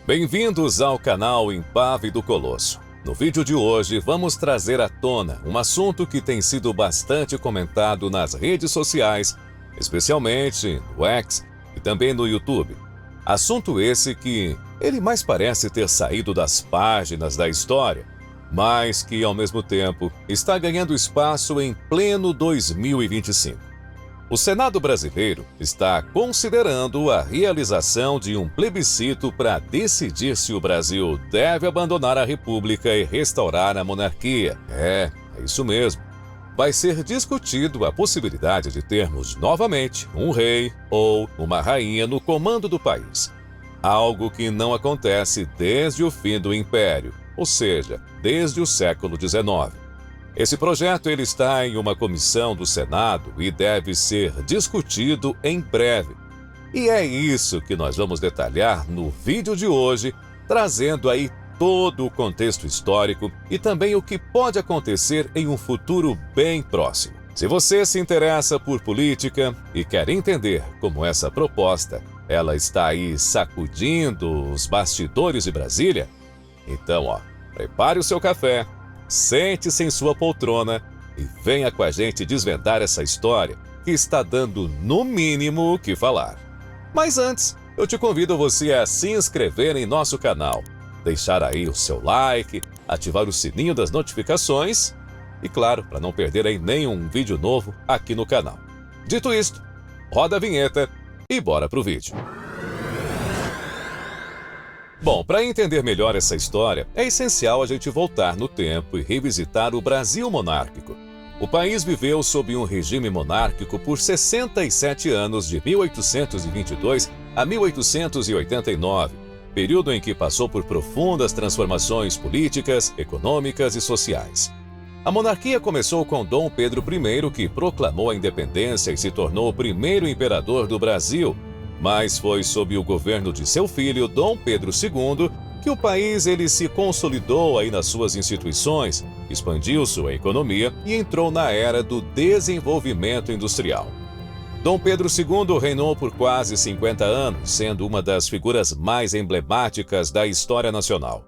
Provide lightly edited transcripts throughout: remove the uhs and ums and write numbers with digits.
Bem-vindos ao canal Impávido Colosso. No vídeo de hoje, vamos trazer à tona um assunto que tem sido bastante comentado nas redes sociais, especialmente no X e também no YouTube. Assunto esse que ele mais parece ter saído das páginas da história, mas que, ao mesmo tempo, está ganhando espaço em pleno 2025. O Senado brasileiro está considerando a realização de um plebiscito para decidir se o Brasil deve abandonar a República e restaurar a monarquia. É isso mesmo. Vai ser discutido a possibilidade de termos novamente um rei ou uma rainha no comando do país. Algo que não acontece desde o fim do Império, ou seja, desde o século XIX. Esse projeto ele está em uma comissão do Senado e deve ser discutido em breve. E é isso que nós vamos detalhar no vídeo de hoje, trazendo aí todo o contexto histórico e também o que pode acontecer em um futuro bem próximo. Se você se interessa por política e quer entender como essa proposta ela está aí sacudindo os bastidores de Brasília, então, prepare o seu café, sente-se em sua poltrona e venha com a gente desvendar essa história que está dando, no mínimo, o que falar. Mas antes, eu te convido você a se inscrever em nosso canal, deixar aí o seu like, ativar o sininho das notificações e, claro, para não perder aí nenhum vídeo novo aqui no canal. Dito isto, roda a vinheta e bora pro vídeo. Bom, para entender melhor essa história, é essencial a gente voltar no tempo e revisitar o Brasil monárquico. O país viveu sob um regime monárquico por 67 anos, de 1822 a 1889, período em que passou por profundas transformações políticas, econômicas e sociais. A monarquia começou com Dom Pedro I, que proclamou a independência e se tornou o primeiro imperador do Brasil, mas foi sob o governo de seu filho, Dom Pedro II, que o país ele se consolidou aí nas suas instituições, expandiu sua economia e entrou na era do desenvolvimento industrial. Dom Pedro II reinou por quase 50 anos, sendo uma das figuras mais emblemáticas da história nacional.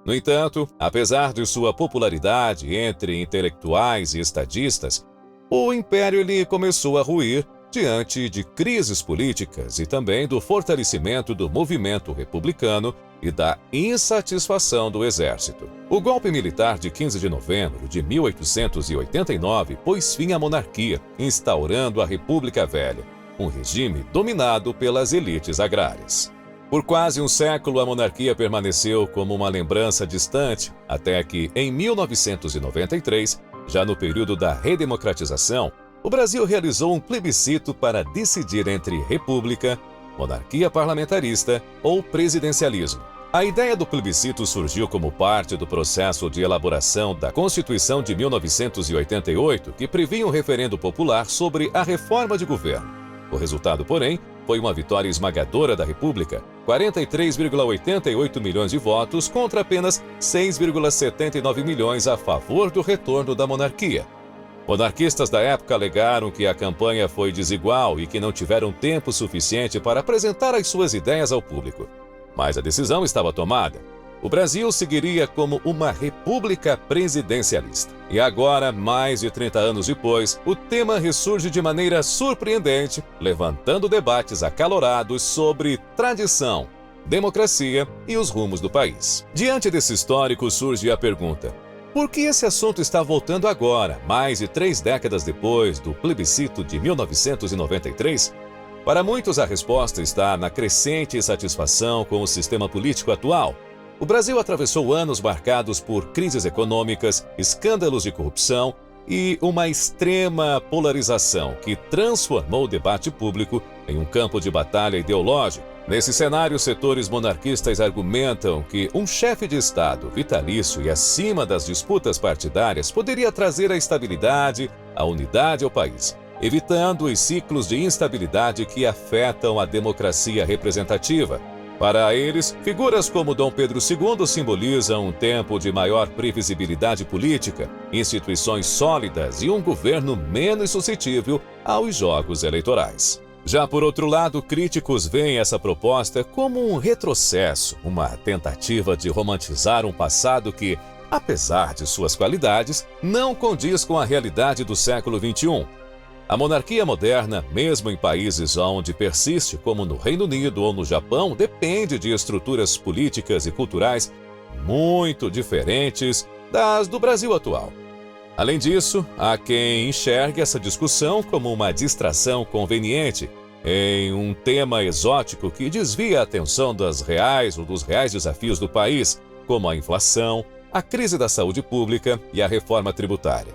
No entanto, apesar de sua popularidade entre intelectuais e estadistas, o império ele começou a ruir diante de crises políticas e também do fortalecimento do movimento republicano e da insatisfação do exército. O golpe militar de 15 de novembro de 1889 pôs fim à monarquia, instaurando a República Velha, um regime dominado pelas elites agrárias. Por quase um século, a monarquia permaneceu como uma lembrança distante, até que, em 1993, já no período da redemocratização, o Brasil realizou um plebiscito para decidir entre república, monarquia parlamentarista ou presidencialismo. A ideia do plebiscito surgiu como parte do processo de elaboração da Constituição de 1988, que previa um referendo popular sobre a reforma de governo. O resultado, porém, foi uma vitória esmagadora da República, 43,88 milhões de votos contra apenas 6,79 milhões a favor do retorno da monarquia. Monarquistas da época alegaram que a campanha foi desigual e que não tiveram tempo suficiente para apresentar as suas ideias ao público. Mas a decisão estava tomada. O Brasil seguiria como uma república presidencialista. E agora, mais de 30 anos depois, o tema ressurge de maneira surpreendente, levantando debates acalorados sobre tradição, democracia e os rumos do país. Diante desse histórico surge a pergunta: por que esse assunto está voltando agora, mais de 3 décadas depois do plebiscito de 1993? Para muitos, a resposta está na crescente insatisfação com o sistema político atual. O Brasil atravessou anos marcados por crises econômicas, escândalos de corrupção e uma extrema polarização que transformou o debate público em um campo de batalha ideológico. Nesse cenário, setores monarquistas argumentam que um chefe de Estado vitalício e acima das disputas partidárias poderia trazer a estabilidade, a unidade ao país, evitando os ciclos de instabilidade que afetam a democracia representativa. Para eles, figuras como Dom Pedro II simbolizam um tempo de maior previsibilidade política, instituições sólidas e um governo menos suscetível aos jogos eleitorais. Já por outro lado, críticos veem essa proposta como um retrocesso, uma tentativa de romantizar um passado que, apesar de suas qualidades, não condiz com a realidade do século XXI. A monarquia moderna, mesmo em países onde persiste, como no Reino Unido ou no Japão, depende de estruturas políticas e culturais muito diferentes das do Brasil atual. Além disso, há quem enxergue essa discussão como uma distração conveniente em um tema exótico que desvia a atenção dos reais desafios do país, como a inflação, a crise da saúde pública e a reforma tributária.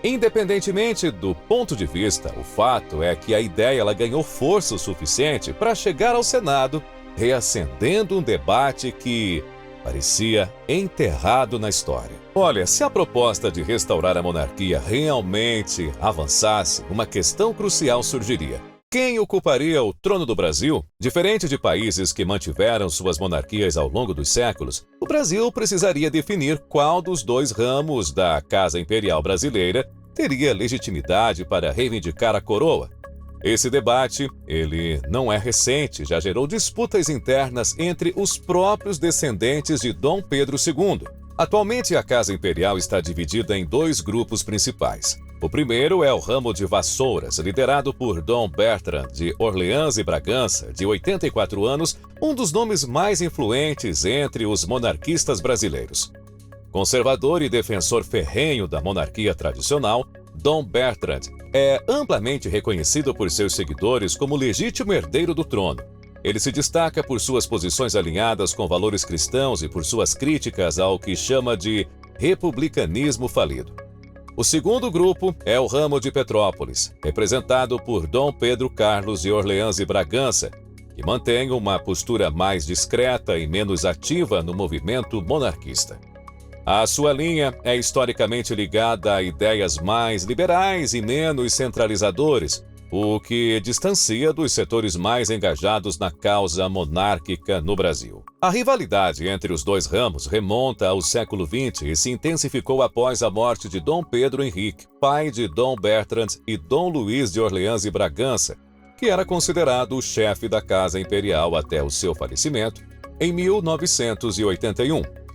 Independentemente do ponto de vista, o fato é que a ideia ganhou força o suficiente para chegar ao Senado, reacendendo um debate que parecia enterrado na história. Olha, se a proposta de restaurar a monarquia realmente avançasse, uma questão crucial surgiria. Quem ocuparia o trono do Brasil? Diferente de países que mantiveram suas monarquias ao longo dos séculos, o Brasil precisaria definir qual dos dois ramos da Casa Imperial Brasileira teria legitimidade para reivindicar a coroa. Esse debate, ele não é recente, já gerou disputas internas entre os próprios descendentes de Dom Pedro II. Atualmente, a Casa Imperial está dividida em dois grupos principais. O primeiro é o ramo de vassouras, liderado por Dom Bertrand de Orleans e Bragança, de 84 anos, um dos nomes mais influentes entre os monarquistas brasileiros. Conservador e defensor ferrenho da monarquia tradicional, Dom Bertrand é amplamente reconhecido por seus seguidores como legítimo herdeiro do trono. Ele se destaca por suas posições alinhadas com valores cristãos e por suas críticas ao que chama de republicanismo falido. O segundo grupo é o ramo de Petrópolis, representado por Dom Pedro Carlos de Orleans e Bragança, que mantém uma postura mais discreta e menos ativa no movimento monarquista. A sua linha é historicamente ligada a ideias mais liberais e menos centralizadores, o que distancia dos setores mais engajados na causa monárquica no Brasil. A rivalidade entre os dois ramos remonta ao século XX e se intensificou após a morte de Dom Pedro Henrique, pai de Dom Bertrand e Dom Luís de Orleans e Bragança, que era considerado o chefe da Casa Imperial até o seu falecimento em 1981.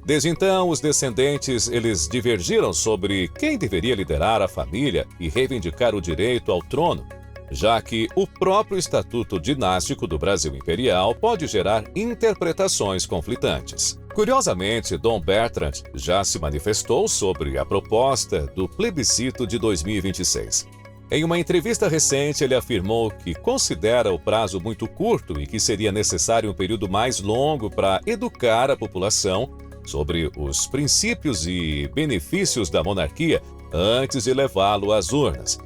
Desde então, os descendentes eles divergiram sobre quem deveria liderar a família e reivindicar o direito ao trono, já que o próprio Estatuto Dinástico do Brasil Imperial pode gerar interpretações conflitantes. Curiosamente, Dom Bertrand já se manifestou sobre a proposta do plebiscito de 2026. Em uma entrevista recente, ele afirmou que considera o prazo muito curto e que seria necessário um período mais longo para educar a população sobre os princípios e benefícios da monarquia antes de levá-lo às urnas.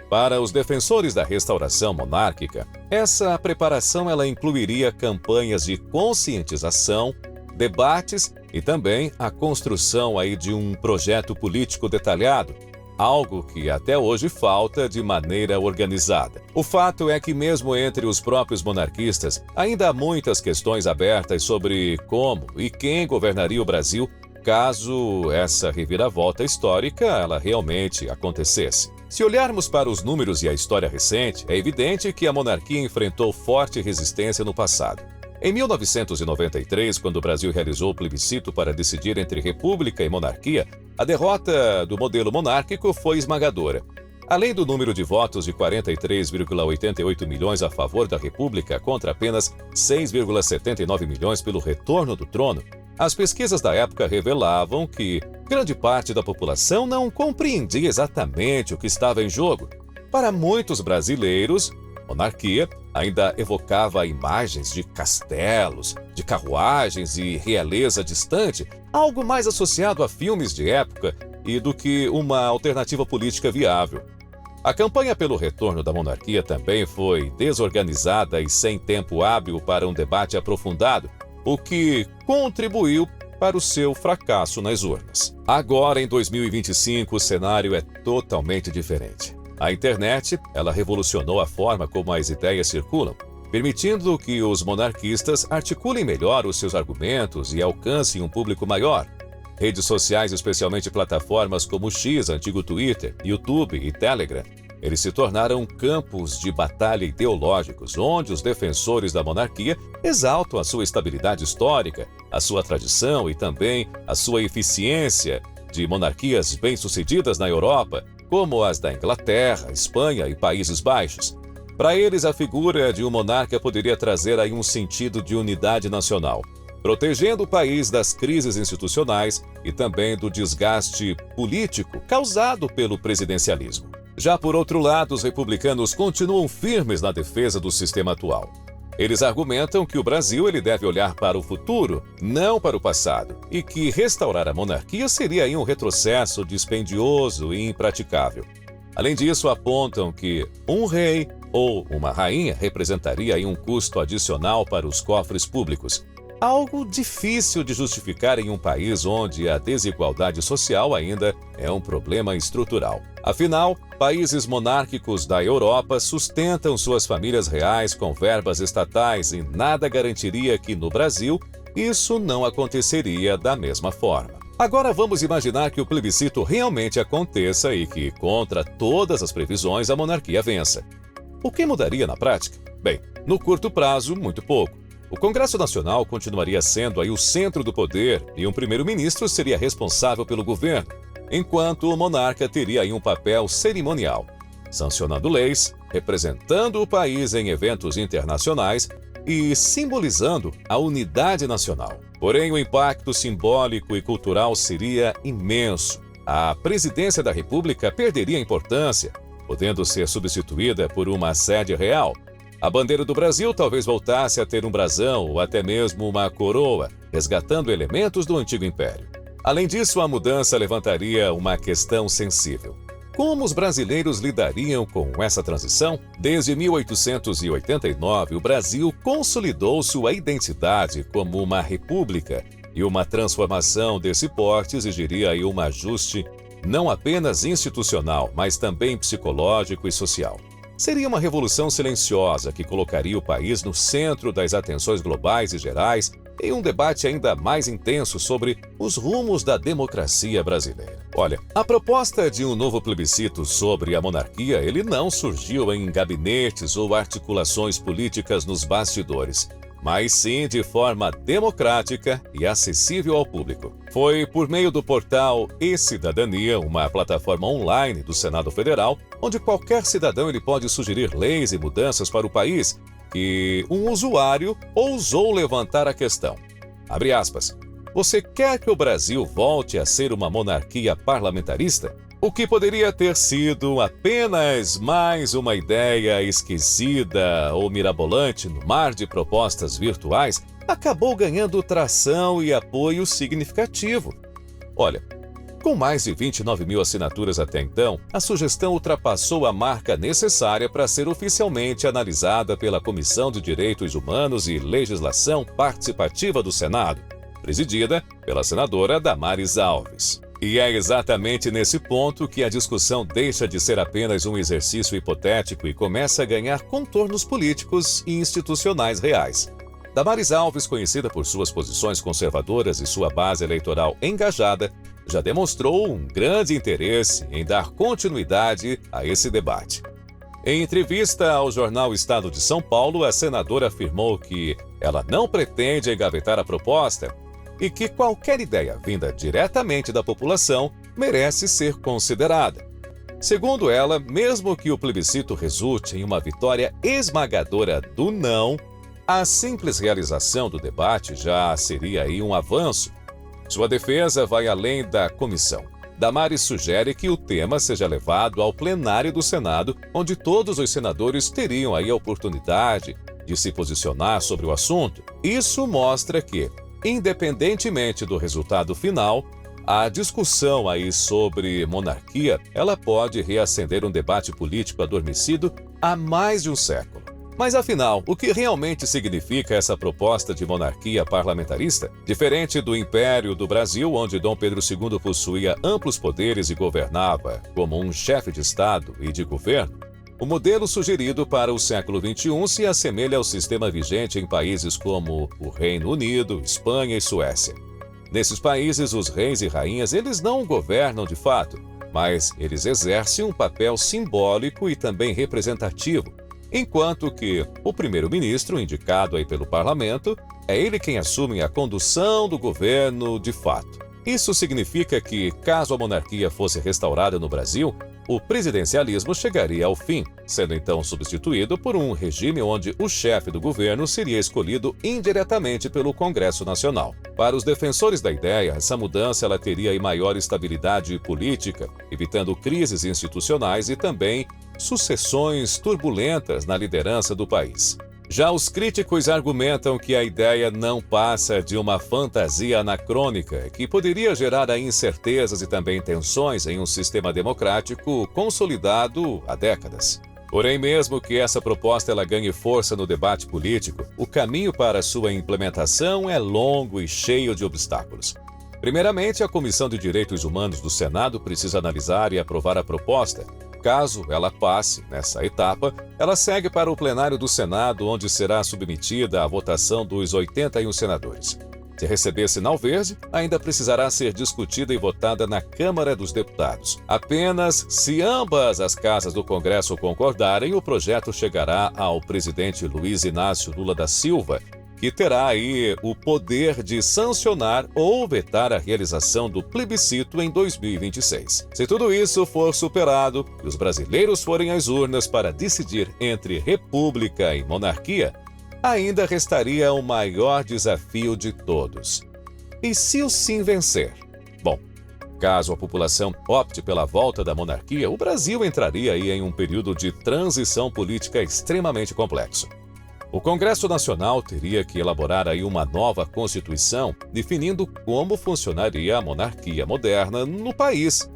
Para os defensores da restauração monárquica, essa preparação ela incluiria campanhas de conscientização, debates e também a construção de um projeto político detalhado, algo que até hoje falta de maneira organizada. O fato é que mesmo entre os próprios monarquistas, ainda há muitas questões abertas sobre como e quem governaria o Brasil caso essa reviravolta histórica ela realmente acontecesse. Se olharmos para os números e a história recente, é evidente que a monarquia enfrentou forte resistência no passado. Em 1993, quando o Brasil realizou o plebiscito para decidir entre república e monarquia, a derrota do modelo monárquico foi esmagadora. Além do número de votos de 43,88 milhões a favor da república contra apenas 6,79 milhões pelo retorno do trono, as pesquisas da época revelavam que grande parte da população não compreendia exatamente o que estava em jogo. Para muitos brasileiros, monarquia ainda evocava imagens de castelos, de carruagens e realeza distante, algo mais associado a filmes de época e do que uma alternativa política viável. A campanha pelo retorno da monarquia também foi desorganizada e sem tempo hábil para um debate aprofundado, o que contribuiu para o seu fracasso nas urnas. Agora, em 2025, o cenário é totalmente diferente. A internet, ela revolucionou a forma como as ideias circulam, permitindo que os monarquistas articulem melhor os seus argumentos e alcancem um público maior. Redes sociais, especialmente plataformas como o X, antigo Twitter, YouTube e Telegram, eles se tornaram campos de batalha ideológicos, onde os defensores da monarquia exaltam a sua estabilidade histórica, a sua tradição e também a sua eficiência de monarquias bem-sucedidas na Europa, como as da Inglaterra, Espanha e Países Baixos. Para eles, a figura de um monarca poderia trazer aí um sentido de unidade nacional, protegendo o país das crises institucionais e também do desgaste político causado pelo presidencialismo. Já por outro lado, os republicanos continuam firmes na defesa do sistema atual. Eles argumentam que o Brasil ele deve olhar para o futuro, não para o passado, e que restaurar a monarquia seria aí um retrocesso dispendioso e impraticável. Além disso, apontam que um rei ou uma rainha representaria aí um custo adicional para os cofres públicos, algo difícil de justificar em um país onde a desigualdade social ainda é um problema estrutural. Afinal, países monárquicos da Europa sustentam suas famílias reais com verbas estatais e nada garantiria que no Brasil isso não aconteceria da mesma forma. Agora vamos imaginar que o plebiscito realmente aconteça e que, contra todas as previsões, a monarquia vença. O que mudaria na prática? Bem, no curto prazo, muito pouco. O Congresso Nacional continuaria sendo aí o centro do poder e um primeiro-ministro seria responsável pelo governo, enquanto o monarca teria aí um papel cerimonial, sancionando leis, representando o país em eventos internacionais e simbolizando a unidade nacional. Porém, o impacto simbólico e cultural seria imenso. A presidência da República perderia importância, podendo ser substituída por uma sede real. A bandeira do Brasil talvez voltasse a ter um brasão ou até mesmo uma coroa, resgatando elementos do antigo império. Além disso, a mudança levantaria uma questão sensível. Como os brasileiros lidariam com essa transição? Desde 1889, o Brasil consolidou sua identidade como uma república e uma transformação desse porte exigiria aí um ajuste não apenas institucional, mas também psicológico e social. Seria uma revolução silenciosa que colocaria o país no centro das atenções globais e gerais em um debate ainda mais intenso sobre os rumos da democracia brasileira. Olha, a proposta de um novo plebiscito sobre a monarquia, ele não surgiu em gabinetes ou articulações políticas nos bastidores, mas sim de forma democrática e acessível ao público. Foi por meio do portal E-Cidadania, uma plataforma online do Senado Federal, onde qualquer cidadão ele pode sugerir leis e mudanças para o país, que um usuário ousou levantar a questão. Abre aspas. Você quer que o Brasil volte a ser uma monarquia parlamentarista? O que poderia ter sido apenas mais uma ideia esquecida ou mirabolante no mar de propostas virtuais, acabou ganhando tração e apoio significativo. Olha, com mais de 29 mil assinaturas até então, a sugestão ultrapassou a marca necessária para ser oficialmente analisada pela Comissão de Direitos Humanos e Legislação Participativa do Senado, presidida pela senadora Damares Alves. E é exatamente nesse ponto que a discussão deixa de ser apenas um exercício hipotético e começa a ganhar contornos políticos e institucionais reais. Damares Alves, conhecida por suas posições conservadoras e sua base eleitoral engajada, já demonstrou um grande interesse em dar continuidade a esse debate. Em entrevista ao jornal Estado de São Paulo, a senadora afirmou que ela não pretende engavetar a proposta e que qualquer ideia vinda diretamente da população merece ser considerada. Segundo ela, mesmo que o plebiscito resulte em uma vitória esmagadora do não, a simples realização do debate já seria aí um avanço. Sua defesa vai além da comissão. Damares sugere que o tema seja levado ao plenário do Senado, onde todos os senadores teriam aí a oportunidade de se posicionar sobre o assunto. Isso mostra que, independentemente do resultado final, a discussão aí sobre monarquia, ela pode reacender um debate político adormecido há mais de um século. Mas afinal, o que realmente significa essa proposta de monarquia parlamentarista? Diferente do Império do Brasil, onde Dom Pedro II possuía amplos poderes e governava como um chefe de Estado e de governo, o modelo sugerido para o século XXI se assemelha ao sistema vigente em países como o Reino Unido, Espanha e Suécia. Nesses países, os reis e rainhas eles não governam de fato, mas eles exercem um papel simbólico e também representativo, enquanto que o primeiro-ministro, indicado aí pelo parlamento, é ele quem assume a condução do governo de fato. Isso significa que, caso a monarquia fosse restaurada no Brasil, o presidencialismo chegaria ao fim, sendo então substituído por um regime onde o chefe do governo seria escolhido indiretamente pelo Congresso Nacional. Para os defensores da ideia, essa mudança ela teria aí maior estabilidade política, evitando crises institucionais e também sucessões turbulentas na liderança do país. Já os críticos argumentam que a ideia não passa de uma fantasia anacrônica que poderia gerar incertezas e também tensões em um sistema democrático consolidado há décadas. Porém, mesmo que essa proposta ela ganhe força no debate político, o caminho para sua implementação é longo e cheio de obstáculos. Primeiramente, a Comissão de Direitos Humanos do Senado precisa analisar e aprovar a proposta. Caso ela passe nessa etapa, ela segue para o plenário do Senado, onde será submetida à votação dos 81 senadores. Se receber sinal verde, ainda precisará ser discutida e votada na Câmara dos Deputados. Apenas se ambas as casas do Congresso concordarem, o projeto chegará ao presidente Luiz Inácio Lula da Silva, que terá aí o poder de sancionar ou vetar a realização do plebiscito em 2026. Se tudo isso for superado e os brasileiros forem às urnas para decidir entre república e monarquia, ainda restaria o maior desafio de todos. E se o sim vencer? Bom, caso a população opte pela volta da monarquia, o Brasil entraria aí em um período de transição política extremamente complexo. O Congresso Nacional teria que elaborar aí uma nova Constituição, definindo como funcionaria a monarquia moderna no país.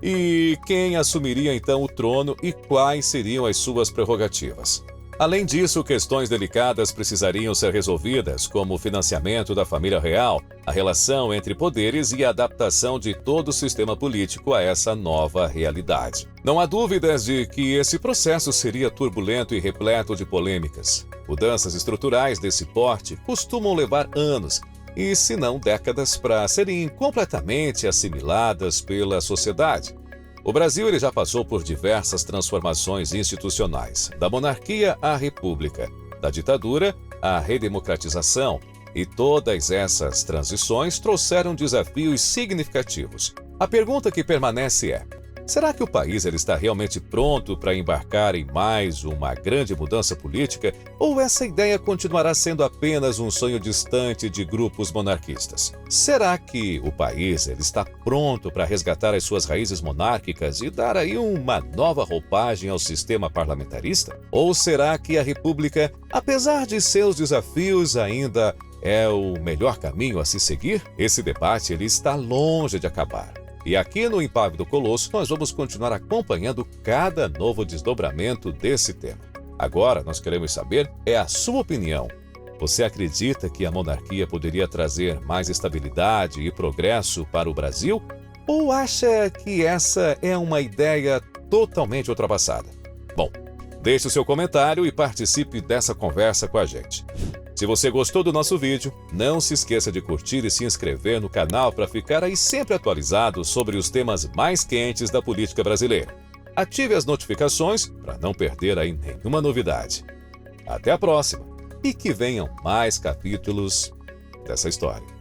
E quem assumiria então o trono e quais seriam as suas prerrogativas. Além disso, questões delicadas precisariam ser resolvidas, como o financiamento da família real, a relação entre poderes e a adaptação de todo o sistema político a essa nova realidade. Não há dúvidas de que esse processo seria turbulento e repleto de polêmicas. Mudanças estruturais desse porte costumam levar anos, e se não décadas, para serem completamente assimiladas pela sociedade. O Brasil ele já passou por diversas transformações institucionais, da monarquia à república, da ditadura à redemocratização, e todas essas transições trouxeram desafios significativos. A pergunta que permanece é: será que o país ele está realmente pronto para embarcar em mais uma grande mudança política, ou essa ideia continuará sendo apenas um sonho distante de grupos monarquistas? Será que o país ele está pronto para resgatar as suas raízes monárquicas e dar aí uma nova roupagem ao sistema parlamentarista? Ou será que a República, apesar de seus desafios, ainda é o melhor caminho a se seguir? Esse debate ele está longe de acabar. E aqui no Impávido Colosso, nós vamos continuar acompanhando cada novo desdobramento desse tema. Agora, nós queremos saber a sua opinião. Você acredita que a monarquia poderia trazer mais estabilidade e progresso para o Brasil? Ou acha que essa é uma ideia totalmente ultrapassada? Bom, deixe o seu comentário e participe dessa conversa com a gente. Se você gostou do nosso vídeo, não se esqueça de curtir e se inscrever no canal para ficar aí sempre atualizado sobre os temas mais quentes da política brasileira. Ative as notificações para não perder aí nenhuma novidade. Até a próxima e que venham mais capítulos dessa história.